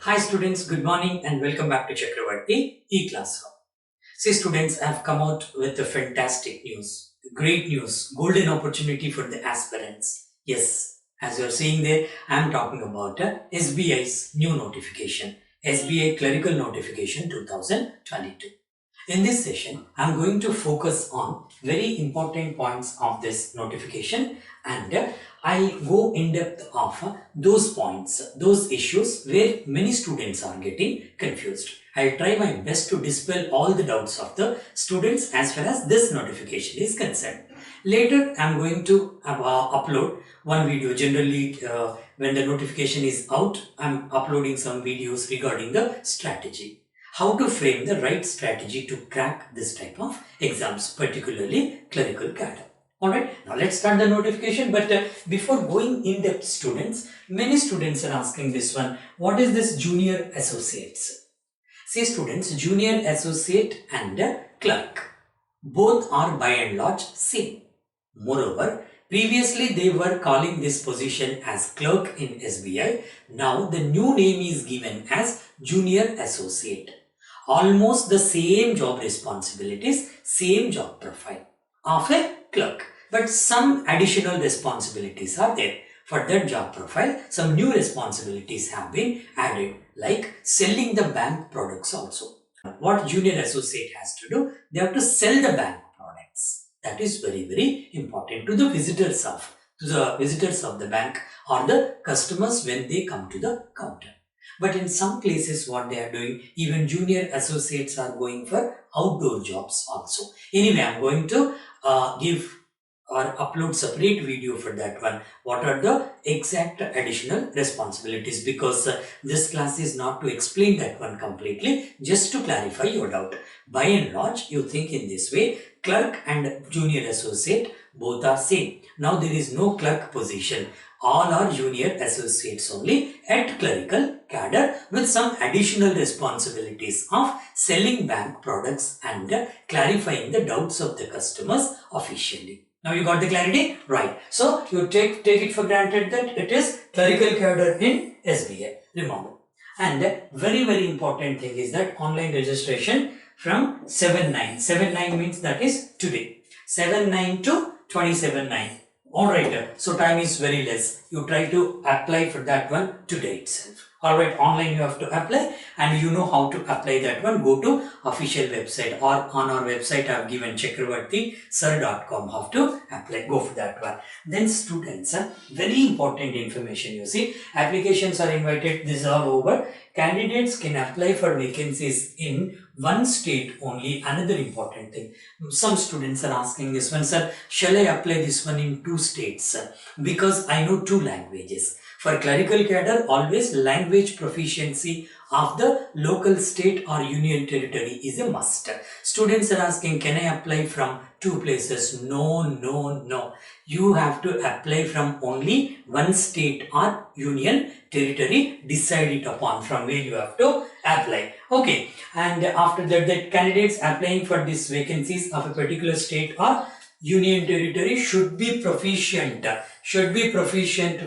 Hi students, good morning and welcome back to Chakravarthy E Classroom. See students, I have come out with a fantastic news, great news, golden opportunity for the aspirants. Yes, as you are seeing there, I am talking about SBI's new notification, SBI Clerical Notification 2022. In this session, I am going to focus on very important points of this notification and I'll go in depth of those points, those issues where many students are getting confused. I'll try my best to dispel all the doubts of the students as far as this notification is concerned. Later, I'm going to upload one video. Generally, when the notification is out, I'm uploading some videos regarding the strategy. How to frame the right strategy to crack this type of exams, particularly clerical cadre. Alright, now let's start the notification. But before going in depth, students, many students are asking this one, what is this junior associates? See students, junior associate and clerk, both are by and large same. Moreover, previously they were calling this position as clerk in SBI. Now the new name is given as junior associate. Almost the same job responsibilities, same job profile of a clerk, but some additional responsibilities are there. For that job profile, some new responsibilities have been added, like selling the bank products also. What junior associate has to do? They have to sell the bank products. That is very important to the visitors of the bank or the customers when they come to the counter. But in some places what they are doing, even junior associates are going for outdoor jobs also. Anyway, I am going to give or upload separate video for that one. What are the exact additional responsibilities? Because this class is not to explain that one completely, just to clarify your doubt. By and large, you think in this way, clerk and junior associate both are same. Now there is no clerk position. All are junior associates only at clerical cadre with some additional responsibilities of selling bank products and clarifying the doubts of the customers officially. Now you got the clarity? Right. So you take it for granted that it is clerical cadre in SBI. Remember. And very important thing is that online registration from 7/9. 7/9 means that is today. 7/9 to 27/9. Alright, so time is very less. You try to apply for that one today itself. Alright, online you have to apply and you know how to apply that one. Go to official website or on our website I have given chakravarthysir.com how to apply. Go for that one. Then students, very important information you see. Applications are invited. These are over. Candidates can apply for vacancies in one state only. Another important thing. Some students are asking this one, sir, shall I apply this one in 2 states? Because I know 2 languages. For clerical cadre, always language proficiency of the local state or union territory is a must. Students are asking, can I apply from 2 places? No. You have to apply from only one state or union territory. Decide it upon from where you have to apply. Okay. And after that, the candidates applying for these vacancies of a particular state or union territory should be proficient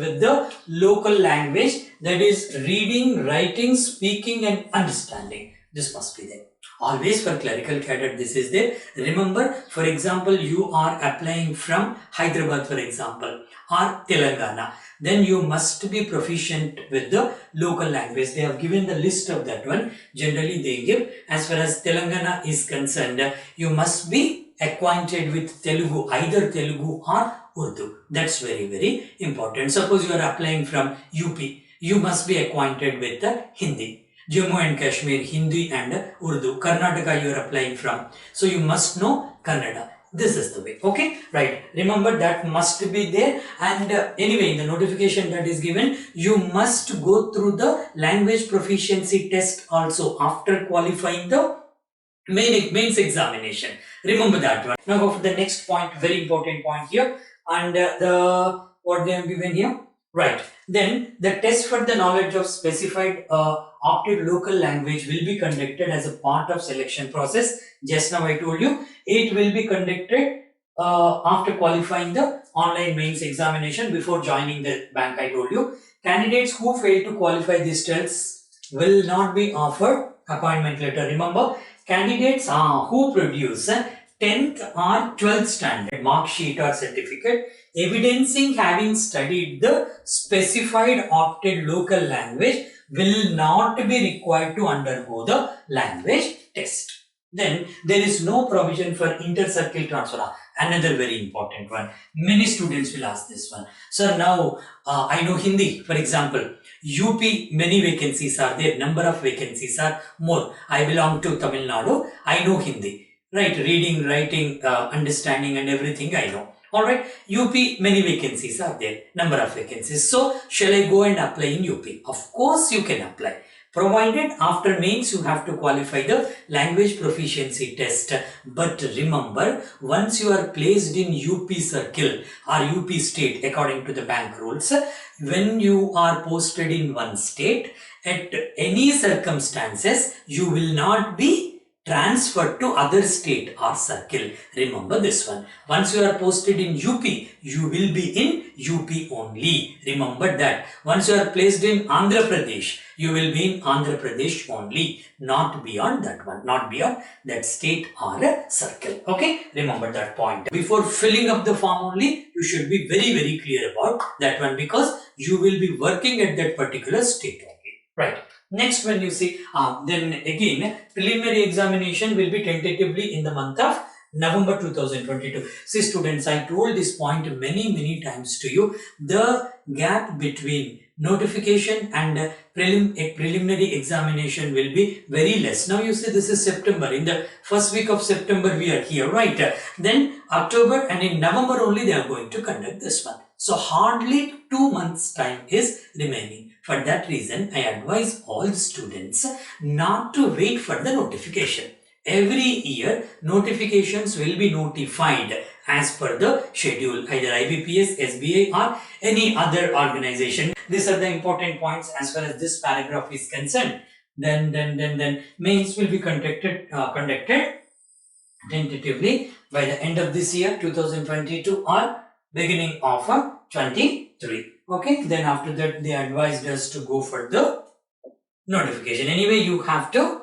with the local language, that is reading, writing, speaking and understanding. This must be there. Always for clerical cadre this is there. Remember, for example, you are applying from Hyderabad for example or Telangana, then you must be proficient with the local language. They have given the list of that one. Generally they give, as far as Telangana is concerned, you must be acquainted with Telugu, either Telugu or Urdu. That's very important. Suppose you are applying from UP, you must be acquainted with the Hindi. Jammu and Kashmir, Hindi and Urdu. Karnataka you are applying from, so you must know Kannada. This is the way. Okay, right. Remember that must be there. And anyway, in the notification that is given, you must go through the language proficiency test also after qualifying the mains examination. Remember that one. Now go for the next point, very important point here. And what they have given here. Right. Then the test for the knowledge of specified opted local language will be conducted as a part of selection process. Just now I told you it will be conducted after qualifying the online mains examination before joining the bank. I told you candidates who fail to qualify these tests will not be offered appointment letter. Remember, candidates who produce 10th or 12th standard mark sheet or certificate evidencing having studied the specified opted local language will not be required to undergo the language test. Then there is no provision for inter-circle transfer. Another very important one. Many students will ask this one. Sir, now I know Hindi, for example. UP, many vacancies are there, number of vacancies are more. I belong to Tamil Nadu, I know Hindi, right? Reading, writing, understanding and everything I know. Alright, UP, many vacancies are there, number of vacancies. So, shall I go and apply in UP? Of course you can apply. Provided after mains you have to qualify the language proficiency test. But remember, once you are placed in UP circle or UP state according to the bank rules, when you are posted in one state, at any circumstances, you will not be transferred to other state or circle. Remember this one. Once you are posted in UP, you will be in UP only. Remember that. Once you are placed in Andhra Pradesh, you will be in Andhra Pradesh only. Not beyond that one. Not beyond that state or a circle. Okay. Remember that point. Before filling up the form only, you should be very, very clear about that one because you will be working at that particular state only. Right. Next, when you see, then again, preliminary examination will be tentatively in the month of November 2022. See students, I told this point many times to you. The gap between notification and preliminary examination will be very less. Now you see this is September. In the first week of September we are here, right? Then October and in November only they are going to conduct this one. So hardly 2 months time is remaining. For that reason, I advise all the students not to wait for the notification. Every year, notifications will be notified as per the schedule, either IBPS, SBI or any other organization. These are the important points as far as this paragraph is concerned. Then mains will be conducted tentatively by the end of this year, 2022 or beginning of 23. Okay, then after that they advised us to go for the notification. Anyway, you have to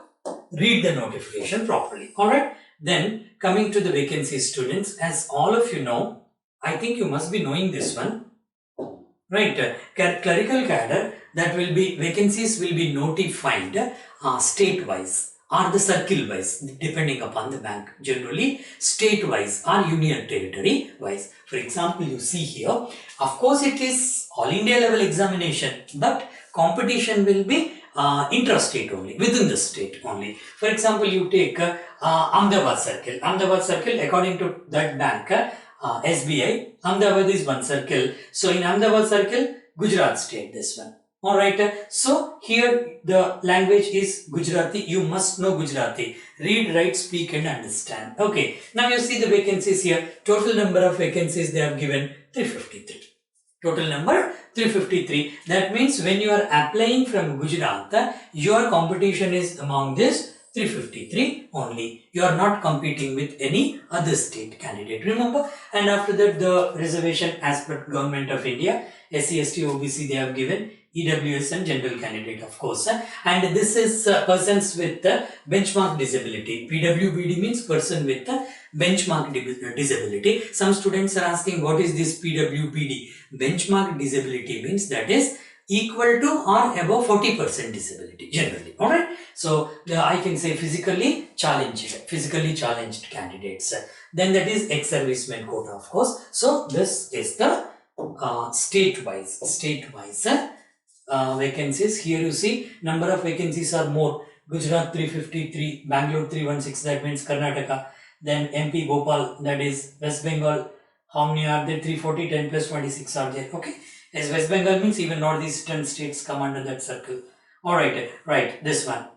read the notification properly. Alright, then coming to the vacancy students, as all of you know, I think you must be knowing this one. Right, clerical cadre, that will be, vacancies will be notified state-wise or the circle-wise, depending upon the bank. Generally, state-wise or union territory-wise. For example, you see here, of course it is all India level examination, but competition will be intra-state only, within the state only. For example, you take Ahmedabad circle. Ahmedabad circle, according to that bank, SBI, Ahmedabad is one circle. So in Ahmedabad circle, Gujarat state, this one. Alright, so here the language is Gujarati. You must know Gujarati. Read, write, speak and understand. Okay, now you see the vacancies here. Total number of vacancies they have given 353. Total number 353. That means when you are applying from Gujarat, your competition is among this 353 only. You are not competing with any other state candidate. Remember, and after that the reservation as per Government of India, SC, ST, OBC they have given, EWS and general candidate of course. And this is persons with benchmark disability. PWBD means person with benchmark disability. Some students are asking what is this PWBD? Benchmark disability means that is equal to or above 40% disability generally. Alright. So I can say physically challenged candidates. Then that is ex-serviceman quota of course. So this is the state-wise vacancies. Here you see number of vacancies are more. Gujarat 353, Bangalore 316, that means Karnataka. Then MP Bhopal, that is West Bengal. How many are there? 340, 10 plus 26 are there. Okay. As West Bengal means even northeastern states come under that circle. Alright, right, this one.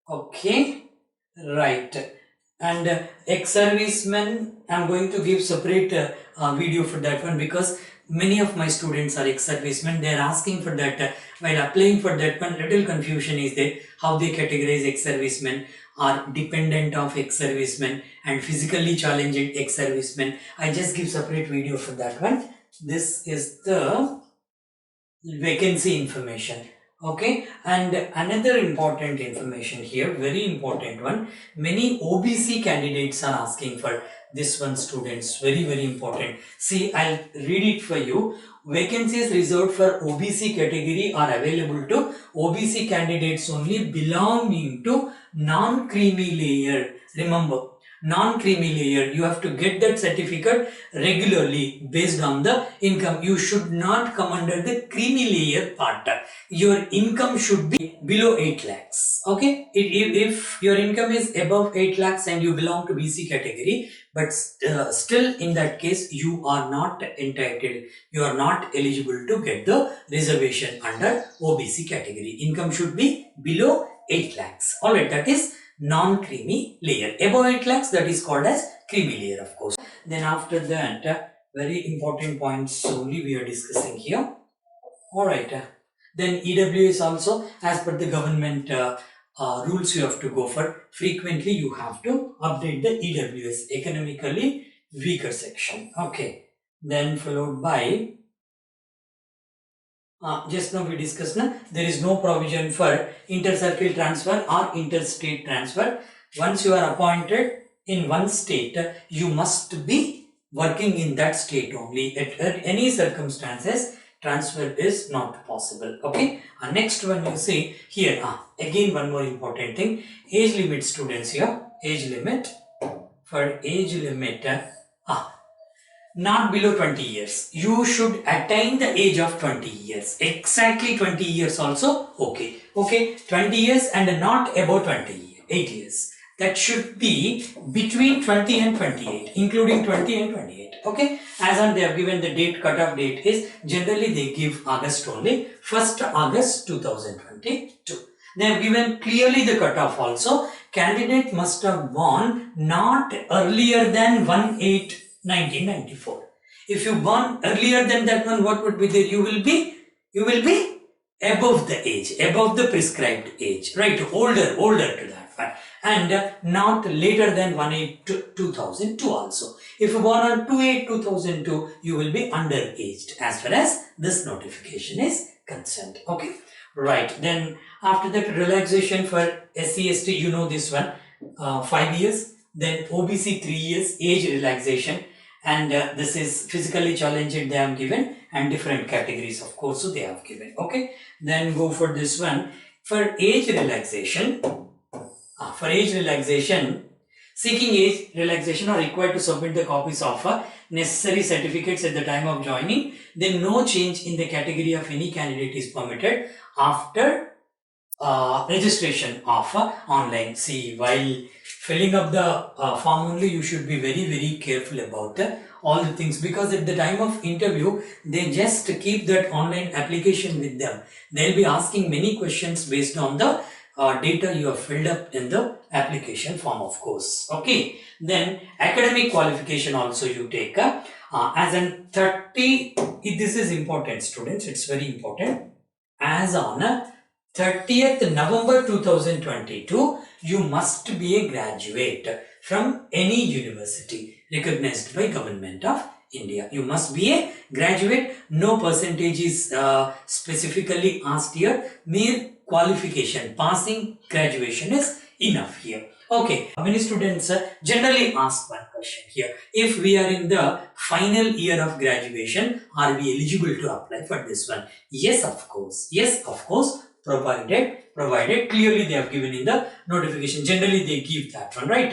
Okay, right. And ex-servicemen, I am going to give separate video for that one because many of my students are ex-servicemen. They are asking for that. While applying for that one, little confusion is there. How they categorize ex-servicemen are dependent of ex-servicemen and physically challenging ex-servicemen. I just give separate video for that one. This is the vacancy information. Okay, and another important information here, very important one. Many OBC candidates are asking for this one, students. Very important. See, I'll read it for you. Vacancies reserved for OBC category are available to OBC candidates only belonging to non-creamy layer. Remember, non-creamy layer, you have to get that certificate regularly based on the income. You should not come under the creamy layer part. Your income should be below 8 lakhs. Okay, if your income is above 8 lakhs and you belong to BC category, but still in that case you are not entitled, you are not eligible to get the reservation under OBC category. Income should be below 8 lakhs. Alright, that is non-creamy layer. Above 8 lakhs, that is called as creamy layer, of course. Then after that, very important points only we are discussing here. Alright, then EWS also, as per the government rules, you have to go for frequently, you have to update the EWS, economically weaker section. Okay, then followed by just now we discussed there is no provision for inter-circle transfer or interstate transfer. Once you are appointed in one state, you must be working in that state only. At any circumstances, transfer is not possible. Okay, next one you see here, again one more important thing, age limit, students. Here age limit, for age limit, not below 20 years. You should attain the age of 20 years. Exactly 20 years also okay. Okay, 20 years and not above 28 years. That should be between 20 and 28, including 20 and 28. Okay, as on they have given the date, cutoff date is generally they give August only, 1st August 2022. They have given clearly the cutoff also. Candidate must have born not earlier than 1/8/1994. If you born earlier than that one, what would be there? You will be above the age, above the prescribed age, right? Older to that one, and not later than 1/8/2002 also. If you born on 2/8/2002, you will be underaged as far as this notification is concerned. Okay, right. Then after that, relaxation for SC/ST, you know this one, 5 years. Then OBC 3 years age relaxation, and this is physically challenged they have given, and different categories of course so they have given. Okay, then go for this one for age relaxation. For age relaxation, seeking age relaxation are required to submit the copies of necessary certificates at the time of joining. Then no change in the category of any candidate is permitted after registration of online. See, while filling up the form only, you should be very careful about all the things, because at the time of interview they just keep that online application with them. They'll be asking many questions based on the data you have filled up in the application form, of course. Okay, then academic qualification also you take as an 30, this is important, students, it's very important. As on 30th November 2022, you must be a graduate from any university recognized by Government of India. You must be a graduate. No percentage is specifically asked here. Mere qualification, passing graduation is enough here. Okay, many students generally ask one question here. If we are in the final year of graduation, are we eligible to apply for this one? Yes, of course. Yes, of course. Provided clearly they have given in the notification. Generally they give that one, right?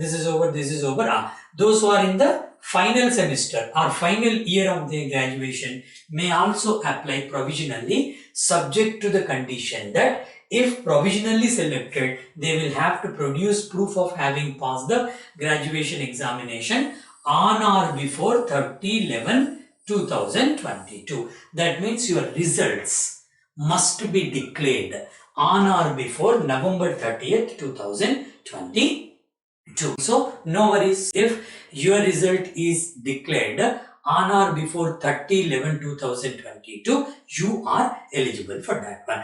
This is over, this is over. Those who are in the final semester or final year of their graduation may also apply provisionally, subject to the condition that if provisionally selected, they will have to produce proof of having passed the graduation examination on or before 30/11/2022. That means your results must be declared on or before November 30th, 2022. So, no worries if your result is declared on or before 30/11/2022, you are eligible for that one.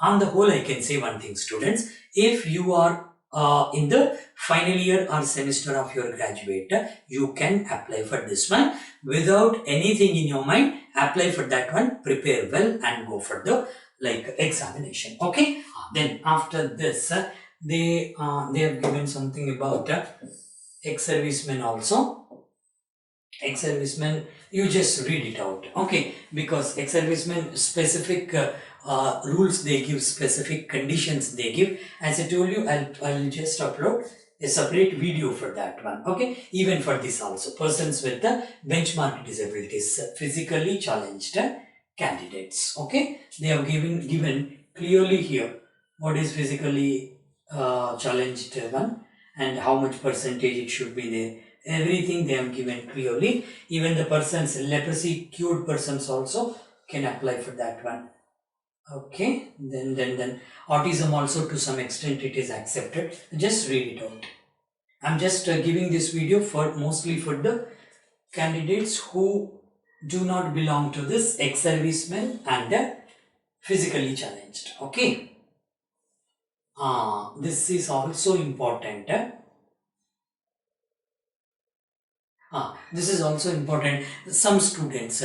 On the whole, I can say one thing, students. If you are in the final year or semester of your graduate, you can apply for this one without anything in your mind. Apply for that one, prepare well and go for the like examination. Okay, then after this they have given something about ex-servicemen also. Ex-servicemen, you just read it out, okay, because ex-servicemen specific rules they give, specific conditions they give. As I told you, I'll just upload a separate video for that one, okay. Even for this also, persons with the benchmark disabilities, physically challenged candidates, okay. They have given clearly here what is physically challenged one and how much percentage it should be there. Everything they have given clearly. Even the persons, leprosy cured persons also can apply for that one. Okay, then autism also to some extent it is accepted. Just read it out. I'm just giving this video for mostly for the candidates who do not belong to this ex-servicemen and physically challenged. Okay. This is also important. This is also important. Some students,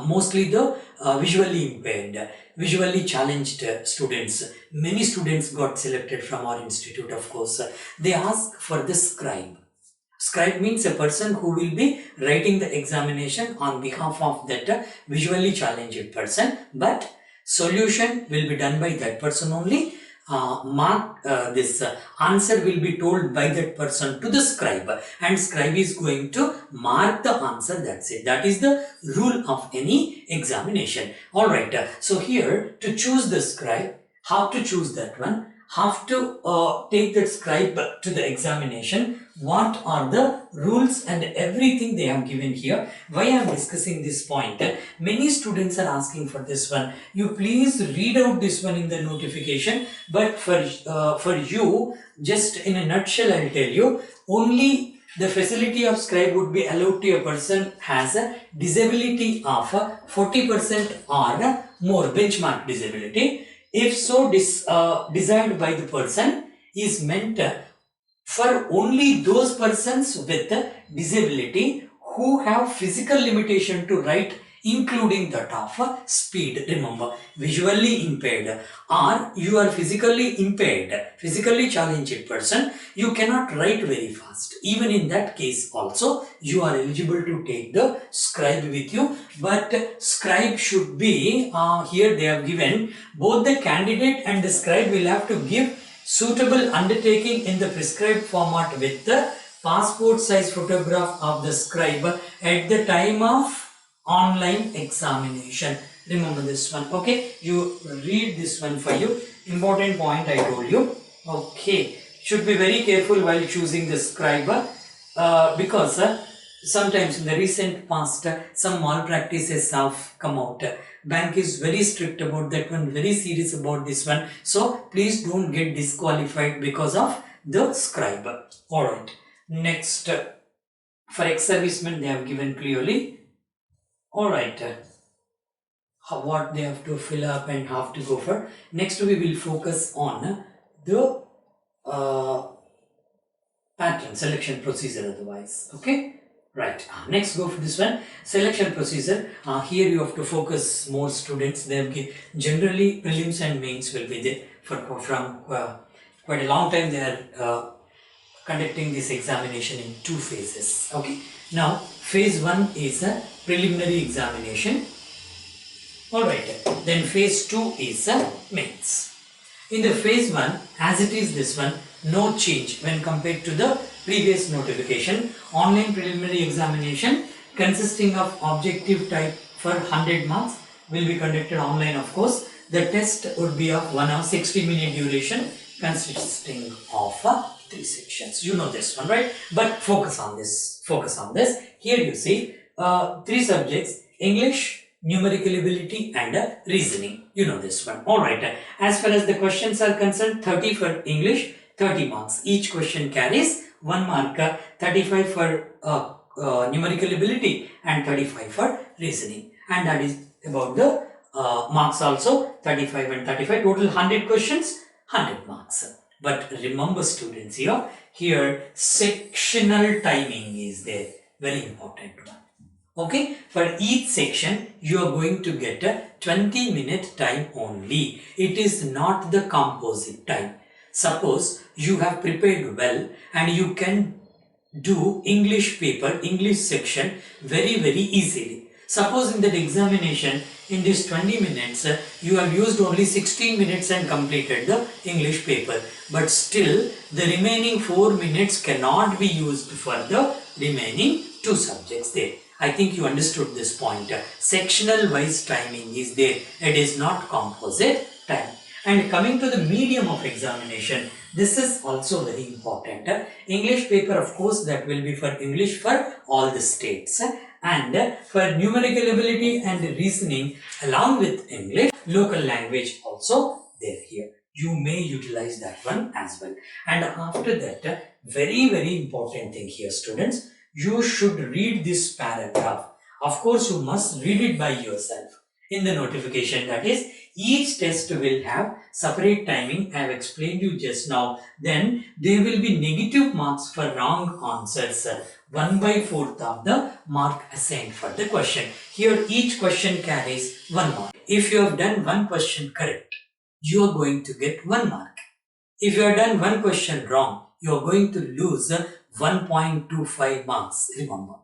mostly the visually impaired, visually challenged students. Many students got selected from our institute, of course. They ask for the scribe. Scribe means a person who will be writing the examination on behalf of that visually challenged person, but solution will be done by that person only. This answer will be told by that person to the scribe, and scribe is going to mark the answer. That's it. That is the rule of any examination. Alright, so here to choose the scribe, how to choose that one, have to take that scribe to the examination. What are the rules and everything they have given here. Why I am discussing this point? Many students are asking for this one. You please read out this one in the notification. But for you, just in a nutshell, I will tell you, only the facility of scribe would be allowed to a person has a disability of 40% or more, benchmark disability. If so desired by the person, is meant for only those persons with disability who have physical limitation to write, including that of speed. Remember, visually impaired or you are physically impaired, physically challenged person, you cannot write very fast. Even in that case also, you are eligible to take the scribe with you. But scribe should be, here they have given, both the candidate and the scribe will have to give suitable undertaking in the prescribed format with the passport size photograph of the scribe at the time of online examination. Remember this one, okay? You read this one for you. Important point I told you. Okay, should be very careful while choosing the scribe because sometimes in the recent past some malpractices have come out. Bank is very strict about that one, very serious about this one. So please don't get disqualified because of the scribe. Alright, next for ex-servicemen they have given clearly. Alright, what they have to fill up and have to go for. Next we will focus on the pattern, selection procedure otherwise. Okay. Right, next go for this one, selection procedure. Here you have to focus more students. They have generally prelims and mains will be there from quite a long time. They are conducting this examination in 2 phases. Okay, now phase 1 is a preliminary examination. Alright, then phase 2 is a mains. In the phase 1, as it is this one, no change when compared to the previous notification. Online preliminary examination consisting of objective type for 100 marks will be conducted online, of course. The test would be of 1 hour 60-minute duration consisting of 3 sections. You know this one, right? But focus on this. Here you see 3 subjects: English, numerical ability and reasoning. You know this one. Alright, as far as the questions are concerned, 30 for English, 30 marks. Each question carries 1 mark, 35 for numerical ability and 35 for reasoning. And that is about the marks also, 35 and 35. Total 100 questions, 100 marks. But remember students, here sectional timing is there. Very important one. Okay, for each section you are going to get a 20-minute time only. It is not the composite time. Suppose you have prepared well and you can do English paper, English section very easily. Suppose in that examination, in this 20 minutes, you have used only 16 minutes and completed the English paper. But still, the remaining 4 minutes cannot be used for the remaining 2 subjects there. I think you understood this point. Sectional wise timing is there. It is not composite time. And coming to the medium of examination, this is also very important. English paper, of course, that will be for English for all the states. And for numerical ability and reasoning, along with English, local language also there here. You may utilize that one as well. And after that, very important thing here, students, you should read this paragraph. Of course, you must read it by yourself in the notification. That is, each test will have separate timing. I have explained you just now. Then there will be negative marks for wrong answers. 1/4 of the mark assigned for the question. Here each question carries 1 mark. If you have done one question correct, you are going to get 1 mark. If you have done one question wrong, you are going to lose 1.25 marks. Remember,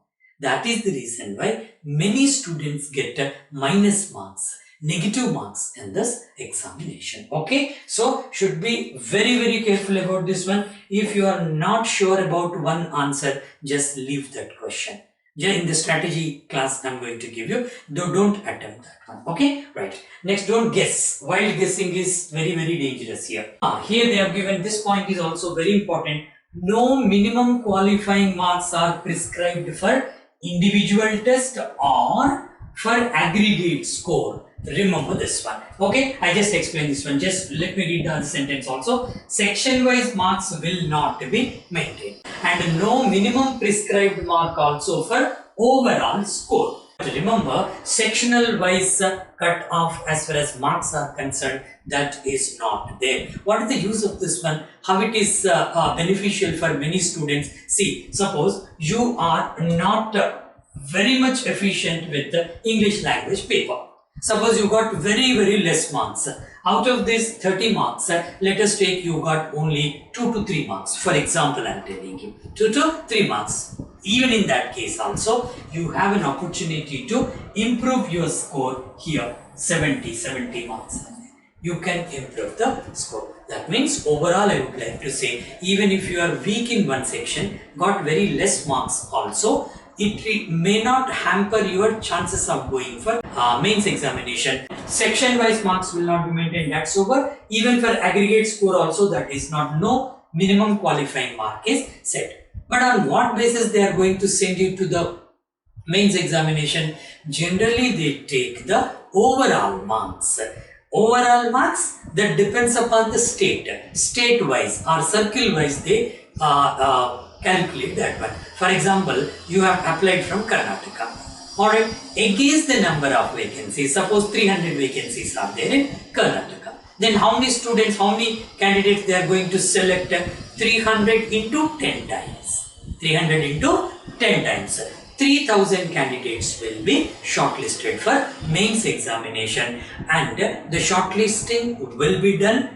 that is the reason why many students get minus marks, negative marks in this examination. Okay, so should be very careful about this one. If you are not sure about one answer, just leave that question. In the strategy class I'm going to give you, don't attempt that one. Okay, right. Next, don't guess. Wild guessing is very dangerous here. Here they have given, this point is also very important. No minimum qualifying marks are prescribed for individual test or for aggregate score. Remember this one. Okay, I just explained this one. Just let me read the other sentence also. Section wise marks will not be maintained, and no minimum prescribed mark also for overall score. Remember, sectional wise cut off as far as marks are concerned, that is not there. What is the use of this one? How it is beneficial for many students? See, suppose you are not very much efficient with the English language paper. Suppose you got very less marks. Out of this 30 marks, let us take you got only 2 to 3 marks. For example, I am telling you 2 to 3 marks. Even in that case also, you have an opportunity to improve your score here. 70 marks. You can improve the score. That means overall I would like to say, even if you are weak in one section, got very less marks also, it may not hamper your chances of going for mains examination. Section wise marks will not be maintained, that's over. Even for aggregate score also, that is not, no minimum qualifying mark is set. But on what basis they are going to send you to the mains examination? Generally they take the overall marks. Overall marks, that depends upon the state. State wise or circle wise they calculate that one. For example, you have applied from Karnataka. Alright, against the number of vacancies, suppose 300 vacancies are there in Karnataka. Then how many students, how many candidates they are going to select? 300 into 10 times. 300 into 10 times. 3000 candidates will be shortlisted for mains examination, and the shortlisting will be done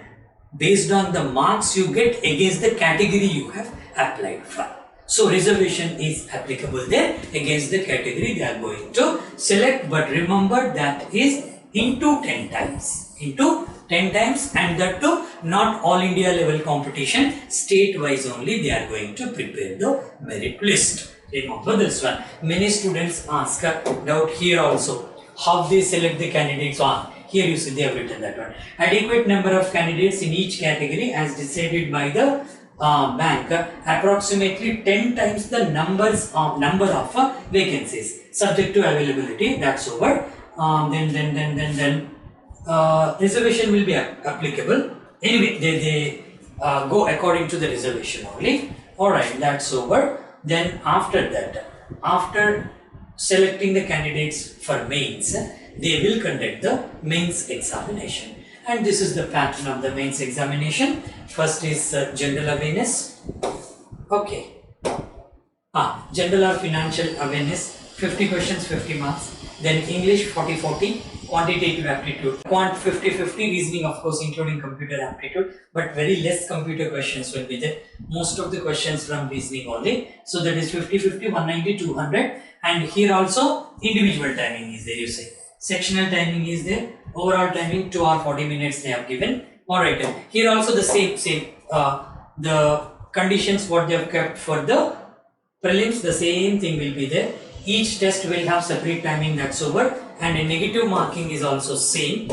based on the marks you get against the category you have applied for. So reservation is applicable there. Against the category they are going to select, but remember that is into 10 times. Into 10 times, and that too not all India level competition, state wise only they are going to prepare the merit list. Remember this one. Many students ask doubt here also, how they select the candidates on. Here you see they have written that one. Adequate number of candidates in each category as decided by the bank, approximately 10 times the number of vacancies subject to availability. That's over. Then reservation will be applicable. Anyway, they go according to the reservation only. Alright, that's over. Then after that, after selecting the candidates for mains, they will conduct the mains examination. And this is the pattern of the mains examination. First is general awareness. Okay. General or financial awareness. 50 questions, 50 marks. Then English 40-40, quantitative aptitude, quant 50-50, reasoning of course including computer aptitude, but very less computer questions will be there. Most of the questions from reasoning only. So that is 50-50, 190, 200, and here also individual timing is there, you say. Sectional timing is there, overall timing 2 hours 40 minutes they have given. Alright, here also the same the conditions what they have kept for the prelims, the same thing will be there. Each test will have separate timing, that's over, and a negative marking is also same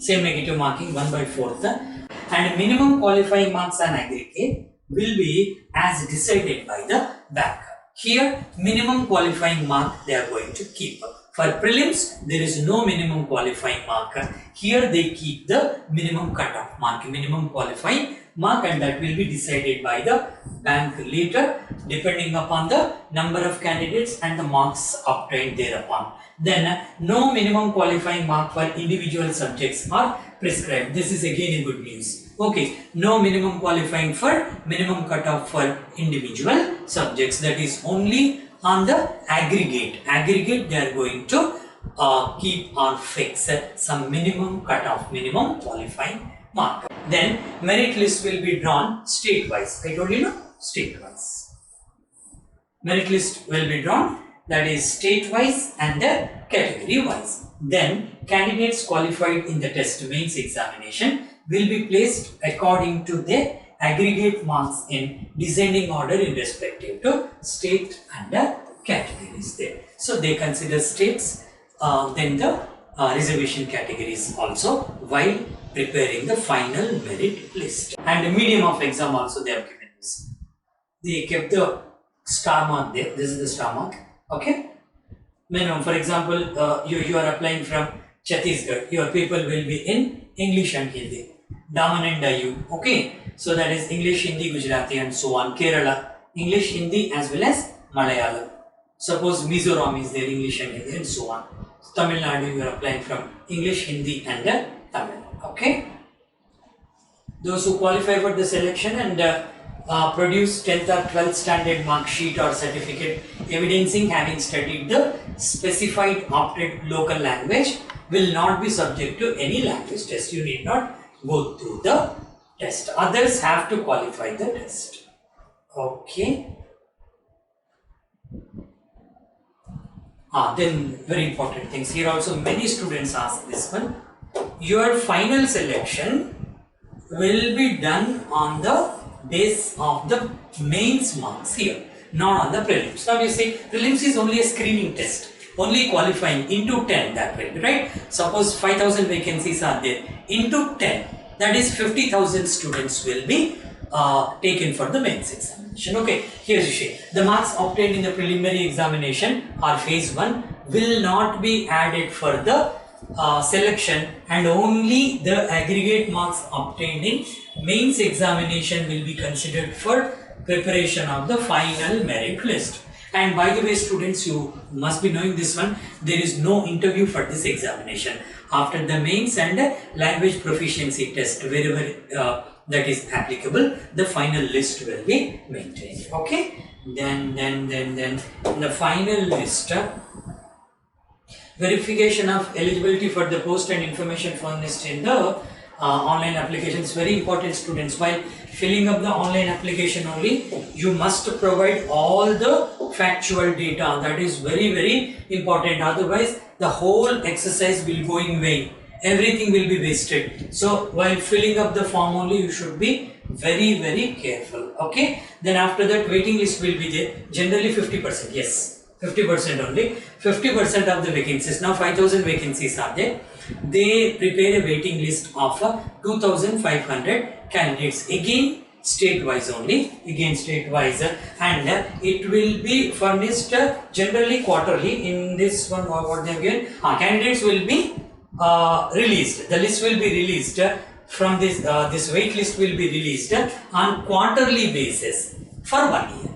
negative marking 1/4, and minimum qualifying marks on aggregate will be as decided by the bank. Here minimum qualifying mark they are going to keep. For prelims there is no minimum qualifying mark. Here they keep the minimum cutoff mark, minimum qualifying mark, and that will be decided by the bank later depending upon the number of candidates and the marks obtained thereupon. Then no minimum qualifying mark for individual subjects are prescribed. This is again a good news. Okay, no minimum qualifying for minimum cutoff for individual subjects, that is only on the aggregate they are going to keep or fix some minimum cutoff, minimum qualifying mark. Then merit list will be drawn state wise. I told you no, state wise. Merit list will be drawn, that is state wise and category wise. Then candidates qualified in the test mains examination will be placed according to their aggregate marks in descending order in respective to state and categories there. So they consider states, then the reservation categories also while preparing the final merit list. And the medium of exam also they have given this. They kept the star mark there. This is the star mark. Okay. Minimum, for example, you are applying from Chhattisgarh. Your people will be in English and Hindi. Daman and Dayu. Okay. So that is English, Hindi, Gujarati and so on. Kerala, English, Hindi as well as Malayalam. Suppose Mizoram is there, English and Hindi and so on. Tamil Nadu, you are applying from English, Hindi and Tamil. Okay. Those who qualify for the selection and produce 10th or 12th standard mark sheet or certificate evidencing having studied the specified opted local language will not be subject to any language test. You need not go through the test. Others have to qualify the test. Okay. Then very important things. Here also many students ask this one. Your final selection will be done on the base of the mains marks here, not on the prelims. Now you see prelims is only a screening test, only qualifying into 10 that way, right? Suppose 5,000 vacancies are there, into 10, that is 50,000 students will be taken for the mains examination. Okay, here's you see the marks obtained in the preliminary examination or phase 1 will not be added for the selection, and only the aggregate marks obtained in mains examination will be considered for preparation of the final merit list. And by the way students, you must be knowing this one, there is no interview for this examination. After the mains and language proficiency test, wherever that is applicable, the final list will be maintained. Okay, then the final list, verification of eligibility for the post and information furnished in the online application is very important students. While filling up the online application only, you must provide all the factual data. That is very important, otherwise the whole exercise will go in vain, everything will be wasted. So while filling up the form only, you should be very careful. Okay, then after that waiting list will be there, generally 50%, yes, 50% only, 50% of the vacancies. Now 5,000 vacancies are there. They prepare a waiting list of 2,500 candidates, again state-wise only, and it will be furnished generally quarterly. In this one, what they have given, candidates will be released. The list will be released from this. This wait list will be released on quarterly basis for 1 year.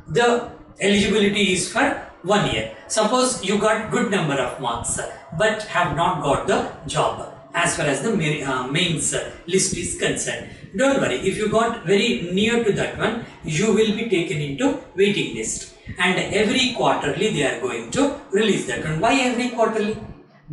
The eligibility is for 1 year. Suppose you got good number of marks but have not got the job as far as the mains list is concerned. Don't worry, if you got very near to that one, you will be taken into waiting list. and every quarterly they are going to release that one. Why every quarterly?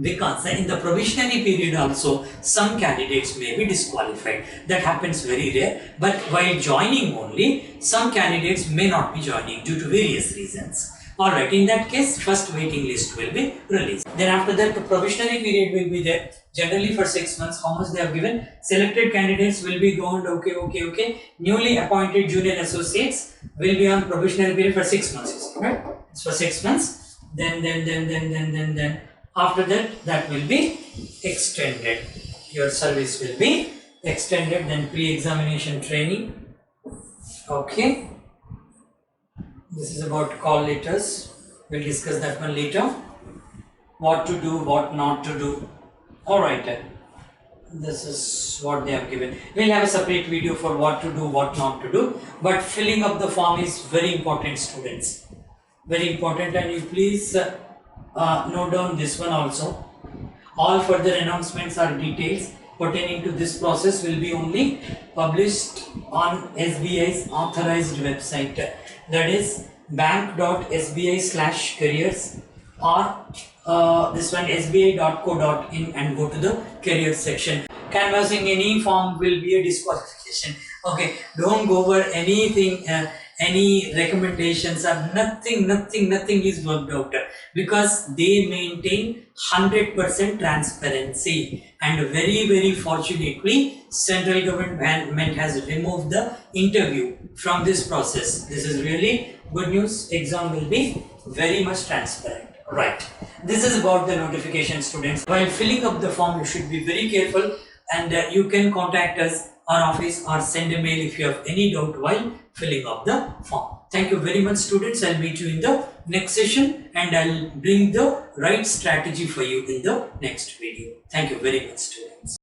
Because in the probationary period also some candidates may be disqualified. That happens very rare, but while joining only some candidates may not be joining due to various reasons. Alright, in that case first waiting list will be released. Then after that the probationary period will be there, generally for 6 months. How much they have given? Selected candidates will be gone, okay. Newly appointed junior associates will be on probationary period for 6 months, right? It's for 6 months. Then after that will be extended. Your service will be extended. Then pre-examination training. Okay. This is about call letters. We'll discuss that one later. What to do, what not to do. Alright. This is what they have given. We'll have a separate video for what to do, what not to do. But filling up the form is very important, students. Very important, and you please note down this one also. All further announcements or details pertaining to this process will be only published on SBI's authorized website, that is bank.sbi/careers, or this one sbi.co.in, and go to the career section. Canvassing any form will be a disqualification. Okay, don't go over anything, any recommendations or nothing is worked out, because they maintain 100% transparency, and very fortunately central government has removed the interview from this process. This is really good news. Exam will be very much transparent. Right, this is about the notification, students. While filling up the form you should be very careful, and you can contact us, our office, or send a mail if you have any doubt while filling up the form. Thank you very much, students. I'll meet you in the next session, and I'll bring the right strategy for you in the next video. Thank you very much, students.